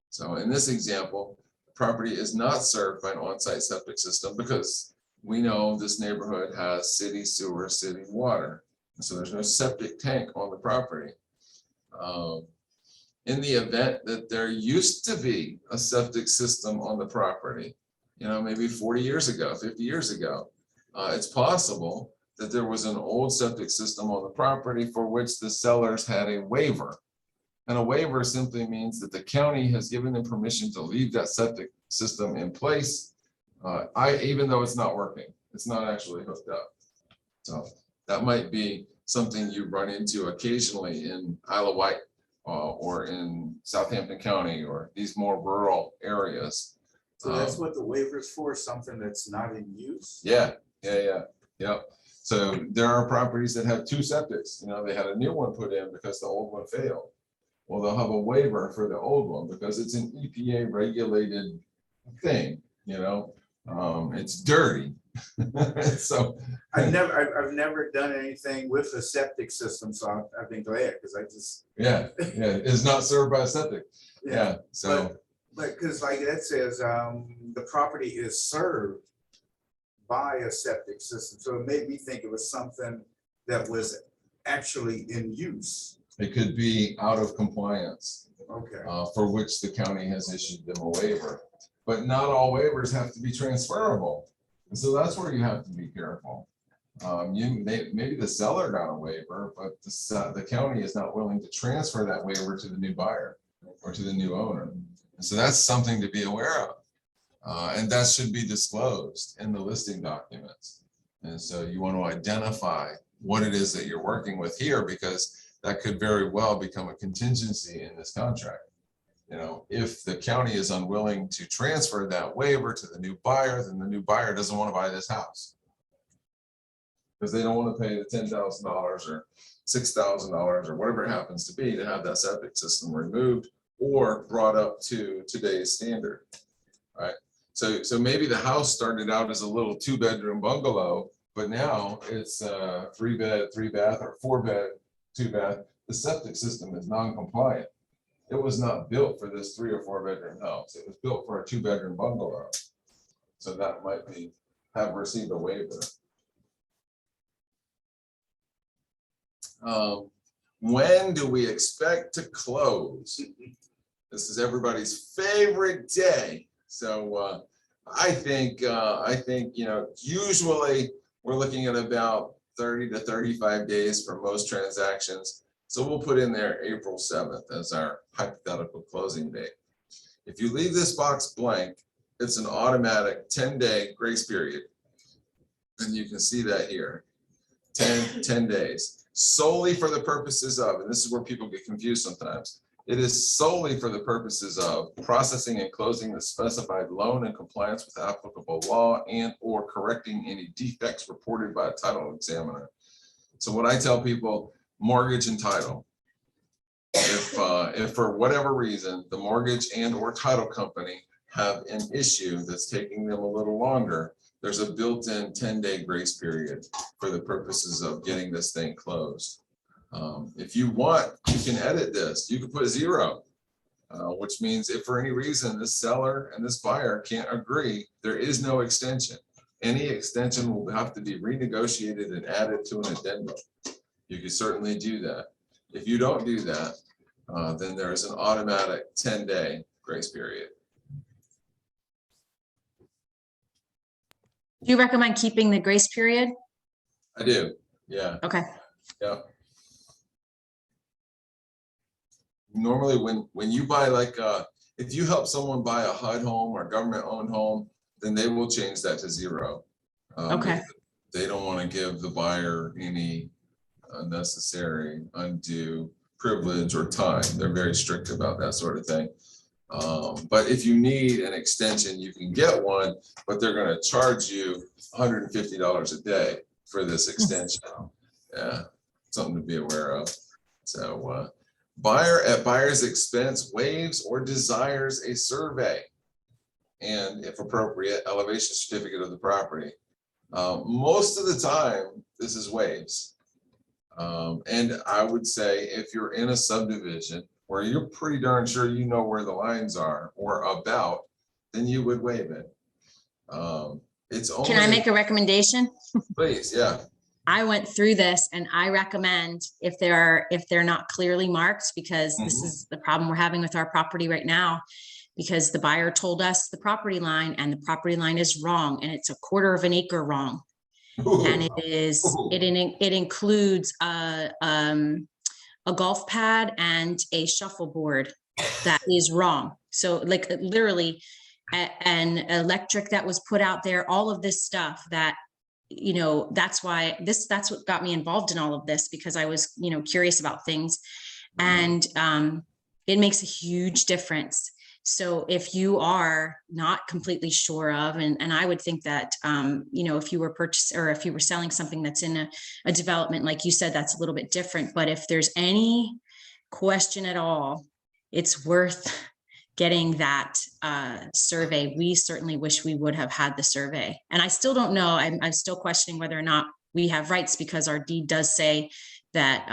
So in this example, the property is not served by an on-site septic system because we know this neighborhood has city sewer, city water. So there's no septic tank on the property. In the event that there used to be a septic system on the property, you know, maybe 40 years ago, 50 years ago, it's possible that there was an old septic system on the property for which the sellers had a waiver. And a waiver simply means that the county has given them permission to leave that septic system in place, even though it's not working, it's not actually hooked up. So that might be something you run into occasionally in Isle of Wight or in Southampton County or these more rural areas. So that's what the waiver is for, something that's not in use? Yeah. So there are properties that have two septics. You know, they had a new one put in because the old one failed. Well, they'll have a waiver for the old one because it's an EPA regulated thing, you know, it's dirty. So I've never done anything with a septic system, so I've been glad because I just. yeah, it's not served by a septic. Yeah, so. But because like that says, the property is served by a septic system. So it made me think it was something that was actually in use. It could be out of compliance. Okay. For which the county has issued them a waiver. But not all waivers have to be transferable. And so that's where you have to be careful. Maybe the seller got a waiver, but the county is not willing to transfer that waiver to the new buyer or to the new owner. And so that's something to be aware of. And that should be disclosed in the listing documents. And so you want to identify what it is that you're working with here, because that could very well become a contingency in this contract. You know, if the county is unwilling to transfer that waiver to the new buyer, then the new buyer doesn't want to buy this house because they don't want to pay the $10,000 or $6,000 or whatever it happens to be to have that septic system removed or brought up to today's standard, right? So maybe the house started out as a little 2-bedroom bungalow, but now it's a 3-bed, 3-bath, or 4-bed, 2-bath. The septic system is non-compliant. It was not built for this 3 or 4-bedroom house. It was built for a 2-bedroom bungalow. So that might have received a waiver. When do we expect to close? This is everybody's favorite day. So I think you know, usually we're looking at about 30 to 35 days for most transactions. So we'll put in there April 7th as our hypothetical closing date. If you leave this box blank, it's an automatic 10-day grace period. And you can see that here, 10 days, solely for the purposes of, and this is where people get confused sometimes, it is solely for the purposes of processing and closing the specified loan in compliance with applicable law and or correcting any defects reported by a title examiner. So what I tell people, mortgage and title. If for whatever reason, the mortgage and or title company have an issue that's taking them a little longer, there's a built-in 10-day grace period for the purposes of getting this thing closed. If you want, you can edit this. You can put 0, which means if for any reason this seller and this buyer can't agree, there is no extension. Any extension will have to be renegotiated and added to an addendum. You can certainly do that. If you don't do that, then there is an automatic 10-day grace period. Do you recommend keeping the grace period? I do, yeah. Okay. Yeah. Normally when you buy if you help someone buy a HUD home or government owned home, then they will change that to 0. Okay. They don't want to give the buyer any unnecessary, undue privilege or time. They're very strict about that sort of thing. But if you need an extension, you can get one, but they're going to charge you $150 a day for this extension. Yeah, something to be aware of. So buyer at buyer's expense waives or desires a survey and, if appropriate, elevation certificate of the property. Most of the time, this is waives. And I would say if you're in a subdivision where you're pretty darn sure you know where the lines are or about, then you would waive it. It's only. Can I make a recommendation? Please, yeah. I went through this and I recommend if they're not clearly marked, because this is the problem we're having with our property right now, because the buyer told us the property line and the property line is wrong and it's 1/4 of an acre wrong. Ooh. And it includes a golf pad and a shuffleboard that is wrong. So like literally an electric that was put out there, all of this stuff that, you know, that's what got me involved in all of this, because I was, you know, curious about things, and it makes a huge difference. So if you are not completely sure of, and I would think that, you know, if you were if you were selling something that's in a development, like you said, that's a little bit different. But if there's any question at all, it's worth getting that survey. We certainly wish we would have had the survey. And I still don't know, I'm still questioning whether or not we have rights, because our deed does say that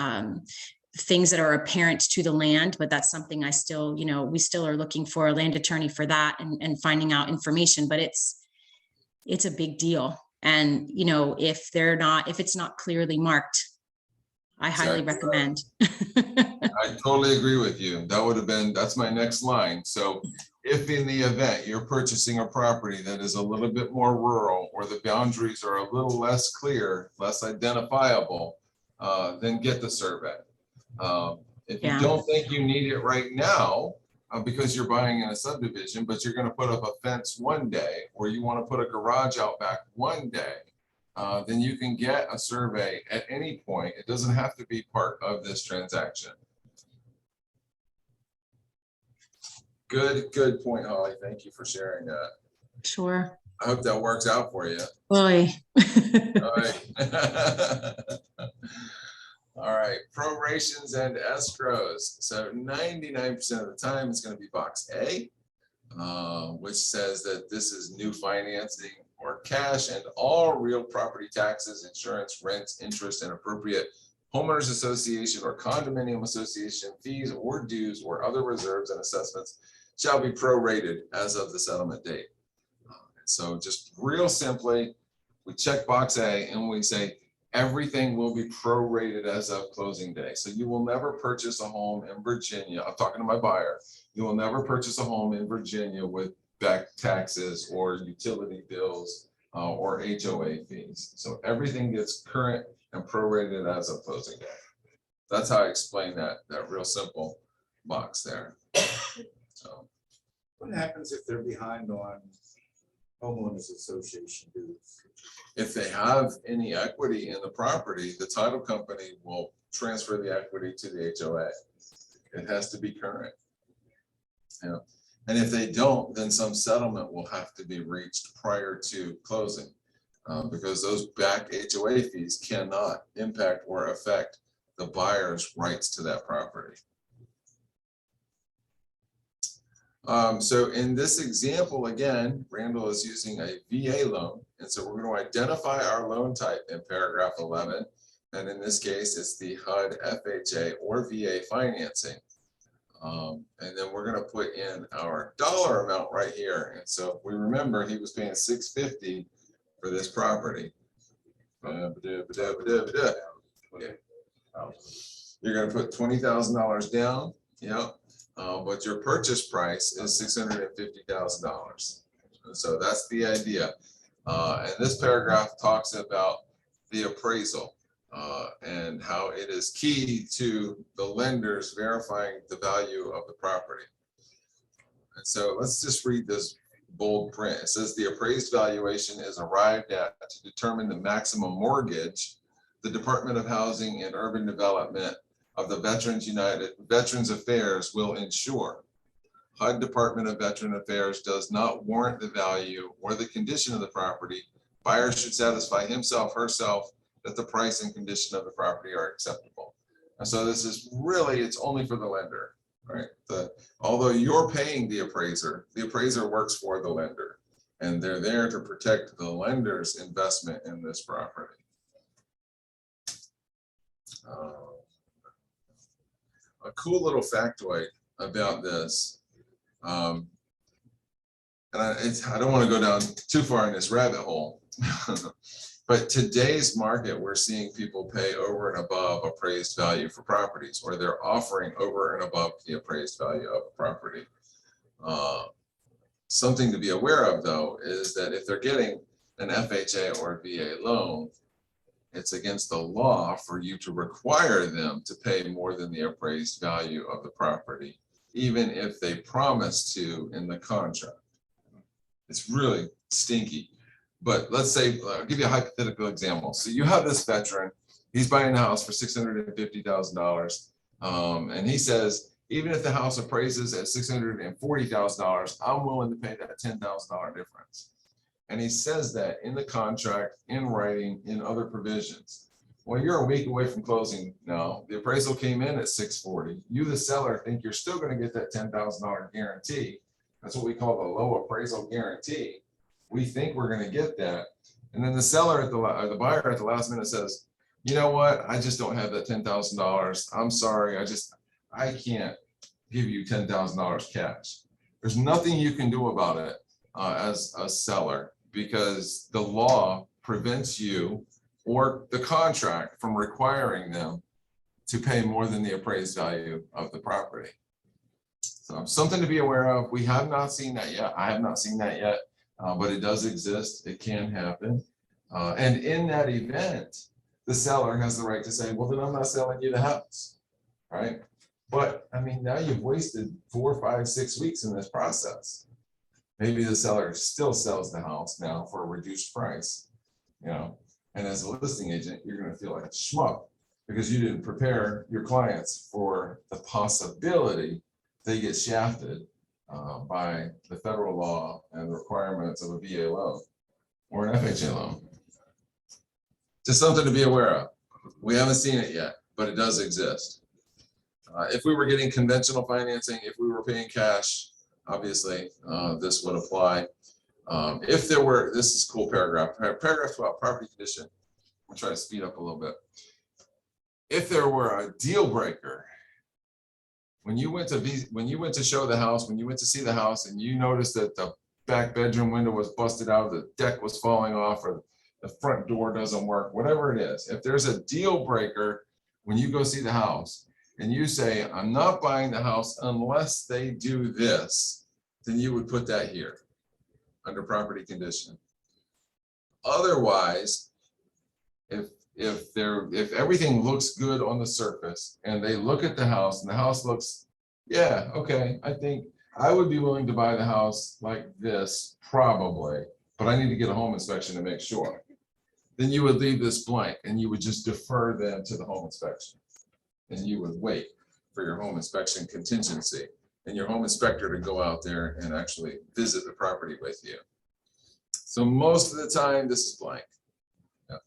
things that are apparent to the land, but that's something I still, you know, we still are looking for a land attorney for that and finding out information, but it's a big deal. And, you know, if it's not clearly marked, I highly recommend. I totally agree with you. That's my next line. So if in the event you're purchasing a property that is a little bit more rural, or the boundaries are a little less clear, less identifiable, then get the survey. If you don't think you need it right now, because you're buying in a subdivision, but you're going to put up a fence one day, or you want to put a garage out back one day, then you can get a survey at any point. It doesn't have to be part of this transaction. Good point, Holly. Thank you for sharing that. Sure. I hope that works out for you. Oy. All right. All right, probations and escrows. So 99% of the time it's going to be box A, which says that this is new financing or cash, and all real property taxes, insurance, rents, interest, and appropriate homeowners association or condominium association fees or dues or other reserves and assessments shall be prorated as of the settlement date. So just real simply, we check box A and we say everything will be prorated as of closing day. So you will never purchase a home in Virginia. I'm talking to my buyer. You will never purchase a home in Virginia with back taxes or utility bills or HOA fees. So everything gets current and prorated as of closing day. That's how I explain that real simple box there. So What happens if they're behind on homeowners association dues? if they have any equity in the property, the title company will transfer the equity to the HOA. It has to be current. Yeah. And if they don't, then some settlement will have to be reached prior to closing, because those back HOA fees cannot impact or affect the buyer's rights to that property. So in this example, again, Randall is using a VA loan. And so we're going to identify our loan type in paragraph 11. And in this case, it's the HUD, FHA, or VA financing. And then we're going to put in our dollar amount right here. And so if we remember, he was paying $650 for this property. You're going to put $20,000 down. Yep. But your purchase price is $650,000. So that's the idea. And this paragraph talks about the appraisal and how it is key to the lenders verifying the value of the property. And so let's just read this bold print. It says the appraised valuation is arrived at to determine the maximum mortgage the Department of Housing and Urban Development of the Veterans Affairs will insure. HUD Department of Veteran Affairs does not warrant the value or the condition of the property. Buyer should satisfy himself, herself, that the price and condition of the property are acceptable. And so this is really, it's only for the lender, right? Although you're paying the appraiser works for the lender, and they're there to protect the lender's investment in this property. A cool little factoid about this, and I don't want to go down too far in this rabbit hole, but today's market, we're seeing people pay over and above appraised value for properties, or they're offering over and above the appraised value of a property. Something to be aware of, though, is that if they're getting an FHA or VA loan, it's against the law for you to require them to pay more than the appraised value of the property, even if they promise to in the contract. It's really stinky. But let's say, I'll give you a hypothetical example. So you have this veteran, he's buying a house for $650,000. And he says, even if the house appraises at $640,000, I'm willing to pay that $10,000 difference. And he says that in the contract, in writing, in other provisions. Well, you're a week away from closing now. The appraisal came in at $640,000. You, the seller, think you're still going to get that $10,000 guarantee. That's what we call the low appraisal guarantee. We think we're going to get that. And then the seller or the buyer at the last minute says, you know what? I just don't have that $10,000. I'm sorry. I can't give you $10,000 cash. There's nothing you can do about it as a seller, because the law prevents you or the contract from requiring them to pay more than the appraised value of the property. So something to be aware of. We have not seen that yet. I have not seen that yet, but it does exist. It can happen. And in that event, the seller has the right to say, well, then I'm not selling you the house, right? But I mean, now you've wasted 4, 5, 6 weeks in this process. Maybe the seller still sells the house now for a reduced price, you know, and as a listing agent, you're going to feel like a schmuck because you didn't prepare your clients for the possibility they get shafted by the federal law and the requirements of a VA loan or an FHA loan. Just something to be aware of. We haven't seen it yet, but it does exist. If we were getting conventional financing, if we were paying cash, obviously, this would apply. If there were, this is a cool paragraph, paragraph 12, property condition. I'll try to speed up a little bit. If there were a deal breaker, when you went to show the house, when you went to see the house and you noticed that the back bedroom window was busted out, the deck was falling off, or the front door doesn't work, whatever it is, if there's a deal breaker when you go see the house, and you say, I'm not buying the house unless they do this, then you would put that here under property condition. Otherwise, if everything looks good on the surface and they look at the house and the house looks, yeah, okay, I think I would be willing to buy the house like this probably, but I need to get a home inspection to make sure. Then you would leave this blank and you would just defer them to the home inspection. And you would wait for your home inspection contingency and your home inspector to go out there and actually visit the property with you. So most of the time, this is blank. Yeah.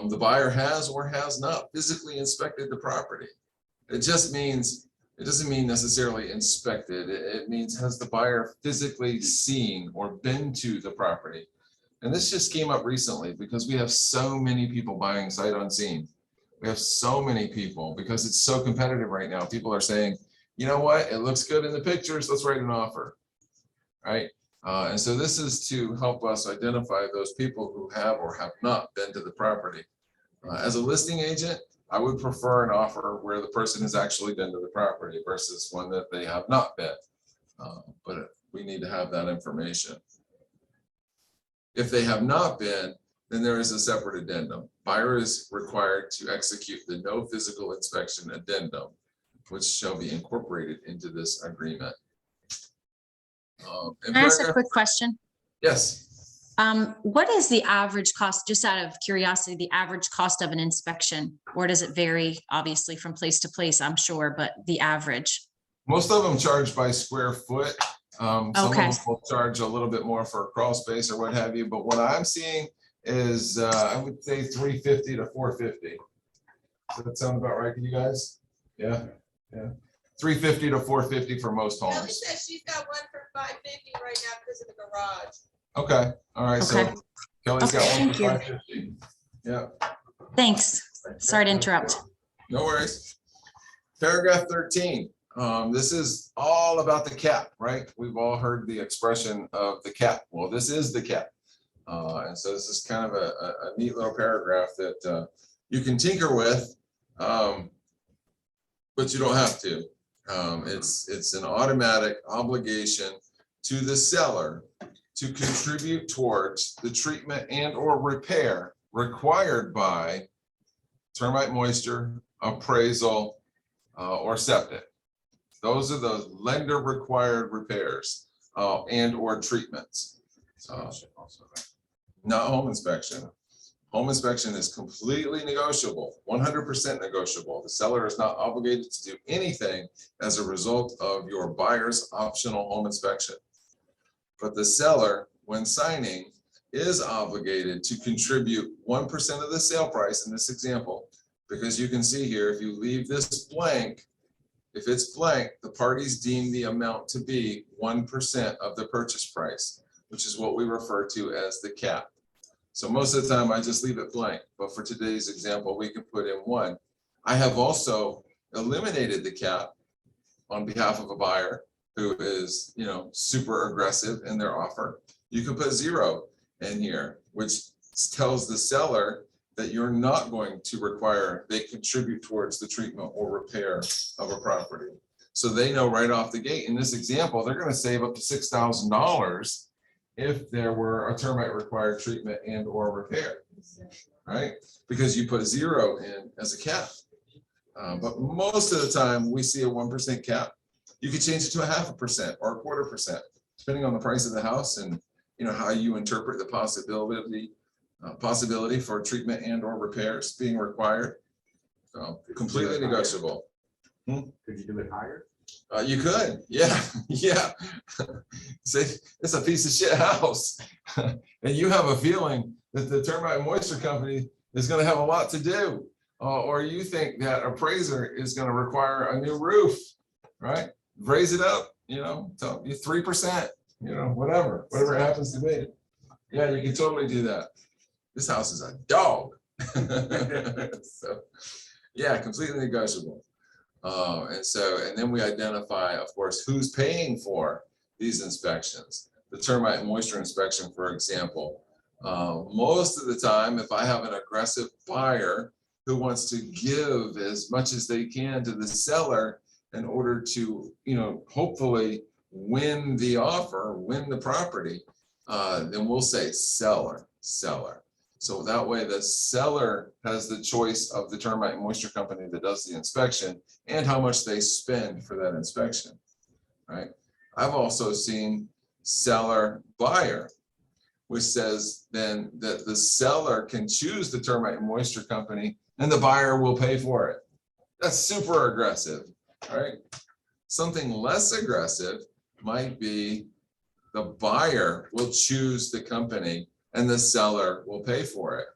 The buyer has or has not physically inspected the property. It just means It doesn't mean necessarily inspected. It means has the buyer physically seen or been to the property? And this just came up recently because we have so many people buying sight unseen. We have so many people because it's so competitive right now. People are saying, you know what, it looks good in the pictures, let's write an offer, right? And so this is to help us identify those people who have or have not been to the property. As a listing agent, I would prefer an offer where the person has actually been to the property versus one that they have not been. But we need to have that information. If they have not been, then there is a separate addendum. Buyer is required to execute the no physical inspection addendum, which shall be incorporated into this agreement. Can I ask a quick question? Yes. What is the average cost, just out of curiosity, the average cost of an inspection? Or does it vary, obviously, from place to place, I'm sure, but the average? Most of them charge by square foot. Some of Okay. them will charge a little bit more for a crawl space or what have you, but what I'm seeing is, I would say 350 to 450. Does that sound about right to you guys? Yeah, yeah. 350 to 450 for most Kelly homes. says she's got one for 550 right now because of the garage. Okay, all right, so Okay. Kelly's got Okay, one thank for you. 550. Yeah. Thanks. Sorry to interrupt. No worries. Paragraph 13. This is all about the cap, right? We've all heard the expression of the cap. Well, this is the cap. And so this is kind of a neat little paragraph that you can tinker with, but you don't have to. It's an automatic obligation to the seller to contribute towards the treatment and or repair required by termite moisture, appraisal, or septic. Those are the lender required repairs and or treatments. Not home inspection. Home inspection is completely negotiable, 100% negotiable. The seller is not obligated to do anything as a result of your buyer's optional home inspection. But the seller, when signing, is obligated to contribute 1% of the sale price in this example, because you can see here, if you leave this blank, if it's blank, the parties deem the amount to be 1% of the purchase price, which is what we refer to as the cap. So most of the time I just leave it blank, but for today's example, we can put in 1. I have also eliminated the cap on behalf of a buyer who is, super aggressive in their offer. You can put 0 in here, which tells the seller that you're not going to require they contribute towards the treatment or repair of a property. So they know right off the gate, in this example, they're going to save up to $6,000 if there were a termite required treatment and or repair, right? Because you put 0 in as a cap. But most of the time we see a 1% cap. You could change it to 0.5% or 1/4%, depending on the price of the house and how you interpret the possibility for treatment and or repairs being required. Completely negotiable. Could you do it higher? You could, yeah, yeah. Say it's a piece of shit house, and you have a feeling that the termite and moisture company is going to have a lot to do, or you think that appraiser is going to require a new roof, right? Raise it up, tell you 3%, whatever it happens to be. Yeah, you can totally do that. This house is a dog. So, yeah, completely negotiable. And then we identify, of course, who's paying for these inspections. The termite and moisture inspection, for example. Most of the time, if I have an aggressive buyer who wants to give as much as they can to the seller in order to, hopefully win the offer, win the property, then we'll say seller. So that way the seller has the choice of the termite and moisture company that does the inspection and how much they spend for that inspection, right? I've also seen seller buyer, which says then that the seller can choose the termite and moisture company and the buyer will pay for it. That's super aggressive, right? Something less aggressive might be the buyer will choose the company and the seller will pay for it.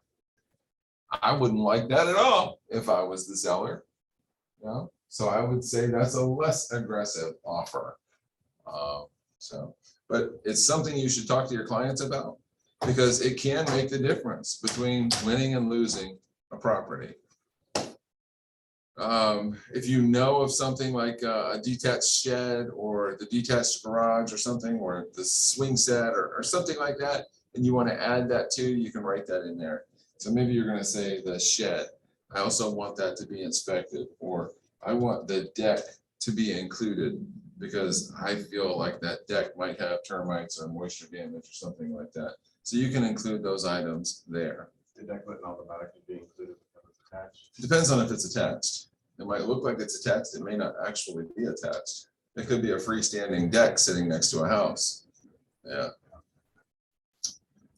I wouldn't like that at all if I was the seller. So I would say that's a less aggressive offer. But it's something you should talk to your clients about, because it can make the difference between winning and losing a property. If you know of something like a detached shed or the detached garage or something, or the swing set or something like that, and you want to add that too, you can write that in there. So maybe you're going to say the shed. I also want that to be inspected, or I want the deck to be included because I feel like that deck might have termites or moisture damage or something like that. So you can include those items there. The deck wouldn't automatically be included if it's attached. It depends on if it's attached. It might look like it's attached. It may not actually be attached. It could be a freestanding deck sitting next to a house. Yeah.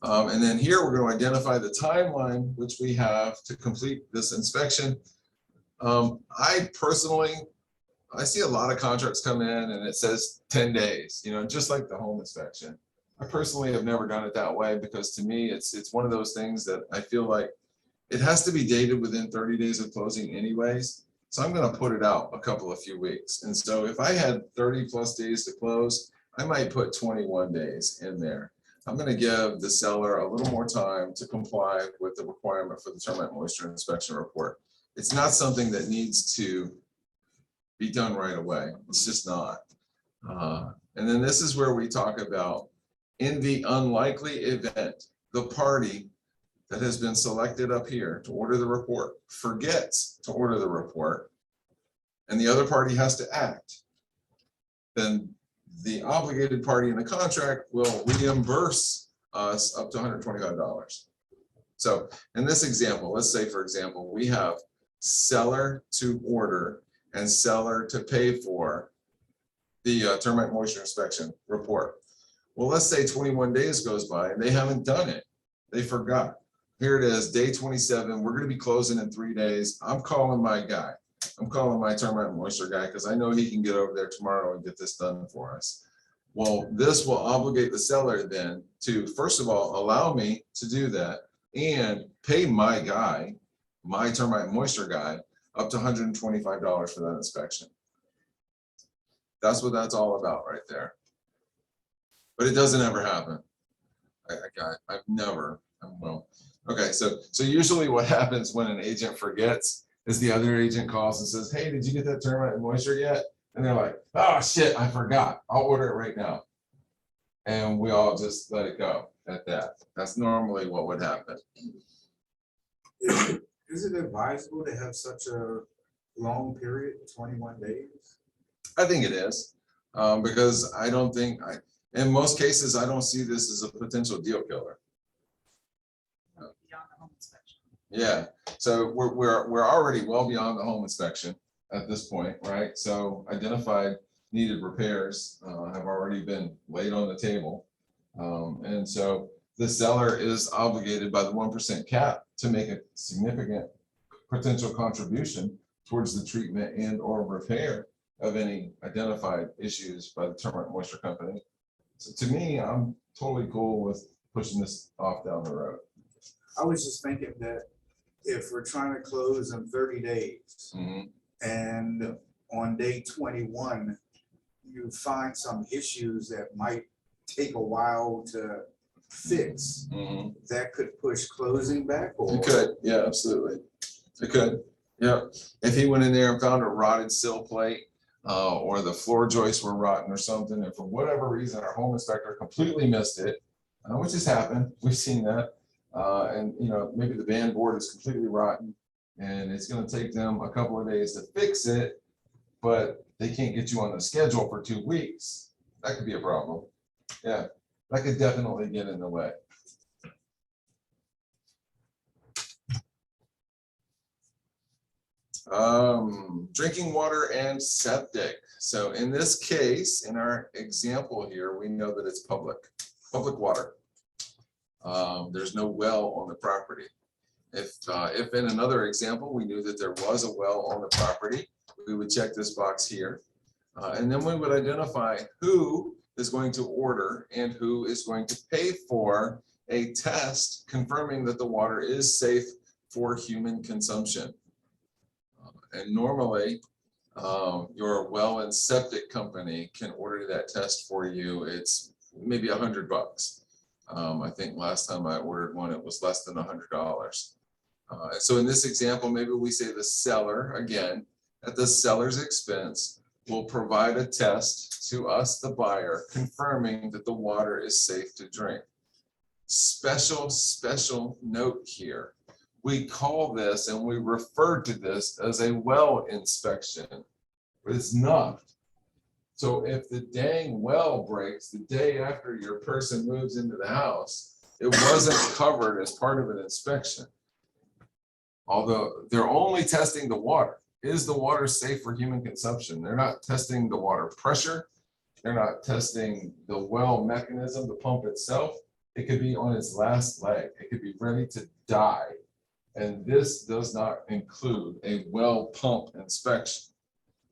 And then here we're going to identify the timeline which we have to complete this inspection. I personally, I see a lot of contracts come in and it says 10 days, you know, just like the home inspection. I personally have never done it that way because to me, it's one of those things that I feel like it has to be dated within 30 days of closing anyways. So I'm going to put it out a few weeks. And so if I had 30 plus days to close, I might put 21 days in there. I'm going to give the seller a little more time to comply with the requirement for the termite moisture inspection report. It's not something that needs to be done right away. It's just not. And then this is where we talk about, in the unlikely event, the party that has been selected up here to order the report forgets to order the report, and the other party has to act, then the obligated party in the contract will reimburse us up to $125. So in this example, let's say, for example, we have seller to order and seller to pay for the termite moisture inspection report. Well, let's say 21 days goes by and they haven't done it. They forgot. Here it is, day 27. We're going to be closing in 3 days. I'm calling my guy. I'm calling my termite moisture guy because I know he can get over there tomorrow and get this done for us. Well, this will obligate the seller then to, first of all, allow me to do that and pay my guy, my termite moisture guy, up to $125 for that inspection. That's what that's all about right there. But it doesn't ever happen. I've never, well, okay, so usually what happens when an agent forgets is the other agent calls and says, hey, did you get that termite and moisture yet? And they're like, oh shit, I forgot. I'll order it right now. And we all just let it go at that. That's normally what would happen. Is it advisable to have such a long period, 21 days? I think it is, because I don't think, in most cases, I don't see this as a potential deal killer. Beyond the home inspection. Yeah, so we're already well beyond the home inspection at this point, right? So identified needed repairs have already been laid on the table. And so the seller is obligated by the 1% cap to make a significant potential contribution towards the treatment and or repair of any identified issues by the termite moisture company. So to me, I'm totally cool with pushing this off down the road. I was just thinking that if we're trying to close in 30 days and on day 21, you find some issues that might take a while to fix, that could push closing back? Or It could, yeah, absolutely. It could, yeah. If he went in there and found a rotted sill plate, or the floor joists were rotten or something, and for whatever reason, our home inspector completely missed it, which has happened, we've seen that. And you know, maybe the band board is completely rotten and it's going to take them a couple of days to fix it, but they can't get you on the schedule for 2 weeks. That could be a problem. Yeah, that could definitely get in the way. Drinking water and septic. So in this case, in our example here, we know that it's public water. There's no well on the property. If in another example, we knew that there was a well on the property, we would check this box here. And then we would identify who is going to order and who is going to pay for a test confirming that the water is safe for human consumption. And normally, your well and septic company can order that test for you. It's maybe $100. I think last time I ordered one, it was less than $100. So in this example, maybe we say the seller, again, at the seller's expense, will provide a test to us, the buyer, confirming that the water is safe to drink. Special note here. We call this and we refer to this as a well inspection, but it's not. So if the dang well breaks the day after your person moves into the house, it wasn't covered as part of an inspection. Although they're only testing the water. Is the water safe for human consumption? They're not testing the water pressure. They're not testing the well mechanism, the pump itself. It could be on its last leg. It could be ready to die. And this does not include a well pump inspection.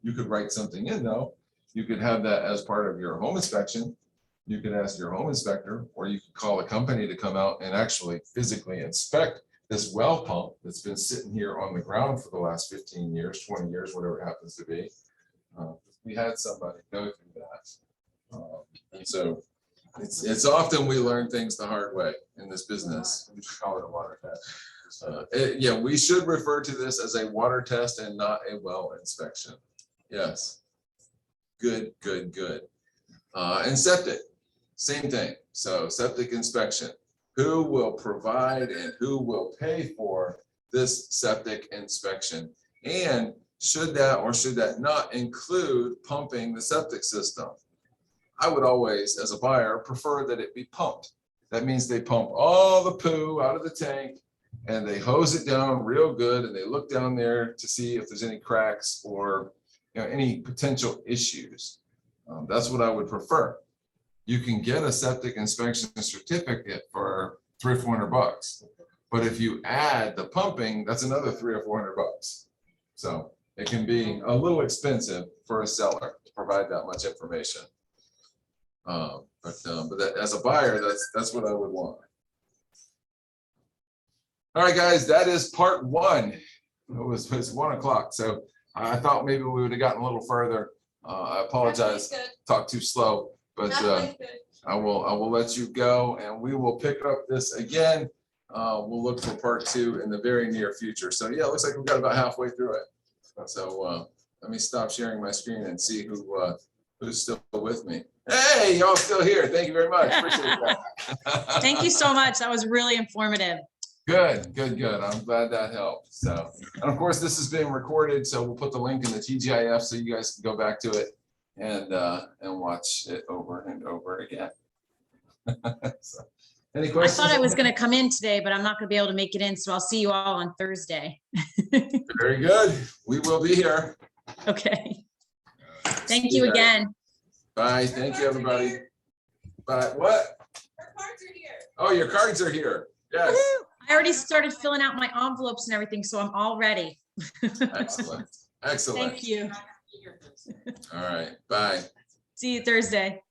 You could write something in though. You could have that as part of your home inspection. You could ask your home inspector, or you could call a company to come out and actually physically inspect this well pump that's been sitting here on the ground for the last 15 years, 20 years, whatever it happens to be. We had somebody go through that. And so it's often we learn things the hard way in this business. We should call it a water test. Yeah, we should refer to this as a water test and not a well inspection. Yes. Good. And septic, same thing. So septic inspection. Who will provide and who will pay for this septic inspection? And should that or should that not include pumping the septic system? I would always, as a buyer, prefer that it be pumped. That means they pump all the poo out of the tank and they hose it down real good and they look down there to see if there's any cracks or any potential issues. That's what I would prefer. You can get a septic inspection certificate for $300 or $400, but if you add the pumping, that's another $300 or $400. So it can be a little expensive for a seller to provide that much information. But that, as a buyer, that's what I would want. All right, guys, that is part one. It was 1 o'clock, so I thought maybe we would have gotten a little further. I apologize, talked too slow, but I will let you go and we will pick up this again. We'll look for part 2 in the very near future. So yeah, it looks like we've got about halfway through it. So let me stop sharing my screen and see who's still with me. Hey, y'all still here. Thank you very much. Appreciate that. Thank you so much. That was really informative. Good. I'm glad that helped. So, and of course, this is being recorded, so we'll put the link in the TGIF so you guys can go back to it and watch it over and over again. So, any questions? I thought I was going to come in today, but I'm not going to be able to make it in, so I'll see you all on Thursday. Very good. We will be here. Okay. Thank you again. Bye. Thank you, everybody. Bye. What? Our cards are here. Oh, your cards are here. Yes. I already started filling out my envelopes and everything, so I'm all ready. Excellent. Thank you. All right. Bye. See you Thursday.